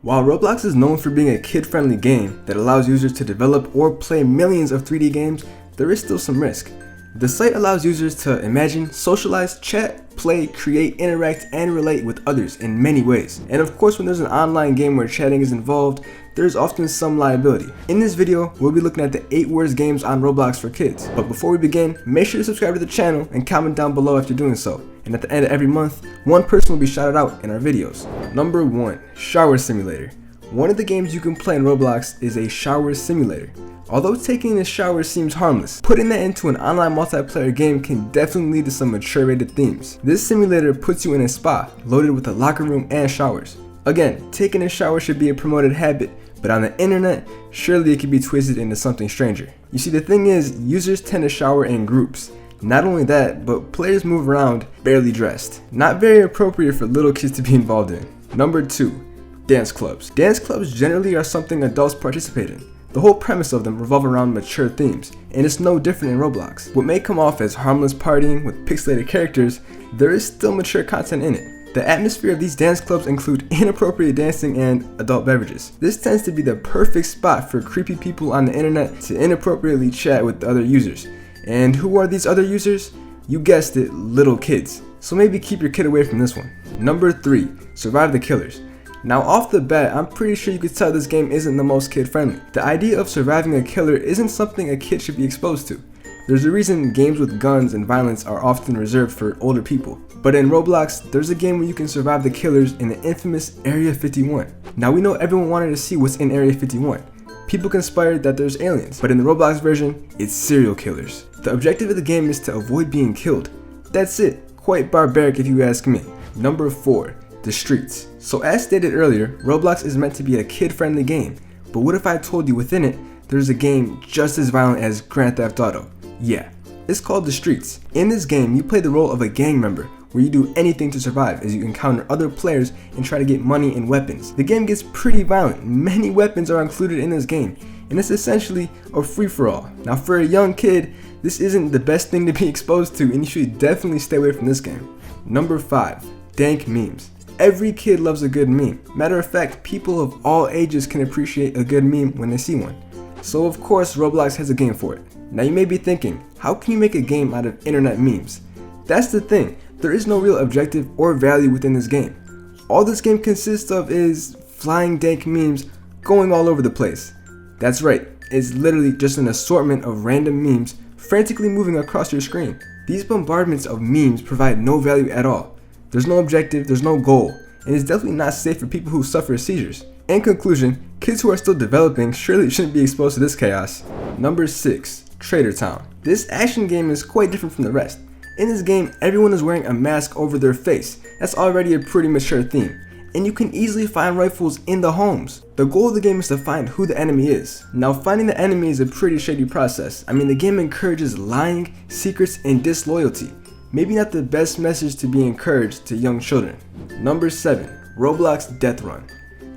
While Roblox is known for being a kid-friendly game that allows users to develop or play millions of 3D games, there is still some risk. The site allows users to imagine, socialize, chat, play, create, interact, and relate with others in many ways. And of course, when there's an online game where chatting is involved, there's often some liability. In this video, we'll be looking at the 8 worst games on Roblox for kids. But before we begin, make sure to subscribe to the channel and comment down below after doing so. And at the end of every month, one person will be shouted out in our videos. Number 1. Shower Simulator. One of the games you can play in Roblox is a shower simulator. Although taking a shower seems harmless, putting that into an online multiplayer game can definitely lead to some mature rated themes. This simulator puts you in a spa, loaded with a locker room and showers. Again, taking a shower should be a promoted habit, but on the internet, surely it can be twisted into something stranger. You see, the thing is, users tend to shower in groups. Not only that, but players move around barely dressed. Not very appropriate for little kids to be involved in. Number 2. Dance clubs. Dance clubs generally are something adults participate in. The whole premise of them revolve around mature themes, and it's no different in Roblox. What may come off as harmless partying with pixelated characters, there is still mature content in it. The atmosphere of these dance clubs include inappropriate dancing and adult beverages. This tends to be the perfect spot for creepy people on the internet to inappropriately chat with the other users. And who are these other users? You guessed it, little kids. So maybe keep your kid away from this one. Number 3. Survive the Killers. Now off the bat, I'm pretty sure you could tell this game isn't the most kid friendly. The idea of surviving a killer isn't something a kid should be exposed to. There's a reason games with guns and violence are often reserved for older people. But in Roblox, there's a game where you can survive the killers in the infamous Area 51. Now we know everyone wanted to see what's in Area 51. People conspired that there's aliens, but in the Roblox version, it's serial killers. The objective of the game is to avoid being killed. That's it, quite barbaric if you ask me. Number 4. The streets. So as stated earlier, Roblox is meant to be a kid-friendly game, but what if I told you within it, there's a game just as violent as Grand Theft Auto? Yeah, it's called The Streets. In this game, you play the role of a gang member, where you do anything to survive as you encounter other players and try to get money and weapons. The game gets pretty violent, many weapons are included in this game, and it's essentially a free-for-all. Now for a young kid, this isn't the best thing to be exposed to, and you should definitely stay away from this game. Number 5. Dank Memes. Every kid loves a good meme. Matter of fact, people of all ages can appreciate a good meme when they see one. So of course Roblox has a game for it. Now you may be thinking, how can you make a game out of internet memes? That's the thing, there is no real objective or value within this game. All this game consists of is flying dank memes going all over the place. That's right, it's literally just an assortment of random memes frantically moving across your screen. These bombardments of memes provide no value at all. There's no objective, there's no goal, and it's definitely not safe for people who suffer seizures. In conclusion, kids who are still developing surely shouldn't be exposed to this chaos. Number 6. Trader Town. This action game is quite different from the rest. In this game, everyone is wearing a mask over their face. That's already a pretty mature theme. And you can easily find rifles in the homes. The goal of the game is to find who the enemy is. Now finding the enemy is a pretty shady process. I mean, the game encourages lying, secrets, and disloyalty. Maybe not the best message to be encouraged to young children. Number 7. Roblox Death Run.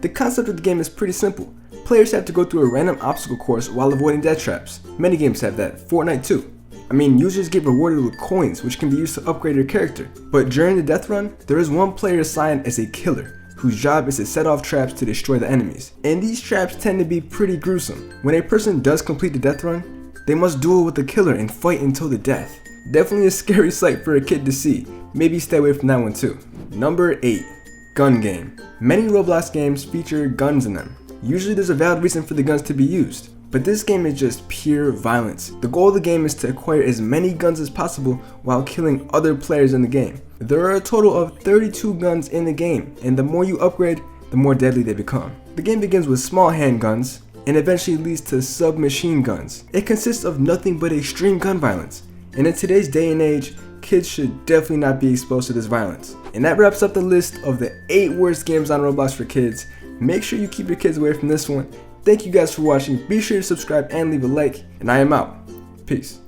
The concept of the game is pretty simple. Players have to go through a random obstacle course while avoiding death traps. Many games have that, Fortnite too. I mean, users get rewarded with coins which can be used to upgrade their character. But during the death run, there is one player assigned as a killer, whose job is to set off traps to destroy the enemies. And these traps tend to be pretty gruesome. When a person does complete the death run, they must duel with the killer and fight until the death. Definitely a scary sight for a kid to see. Maybe stay away from that one too. Number 8. Gun game. Many Roblox games feature guns in them. Usually there's a valid reason for the guns to be used, but this game is just pure violence. The goal of the game is to acquire as many guns as possible while killing other players in the game. There are a total of 32 guns in the game, and the more you upgrade, the more deadly they become. The game begins with small handguns and eventually leads to submachine guns. It consists of nothing but extreme gun violence. And in today's day and age, kids should definitely not be exposed to this violence. And that wraps up the list of the 8 worst games on Roblox for kids. Make sure you keep your kids away from this one. Thank you guys for watching. Be sure to subscribe and leave a like. And I am out. Peace.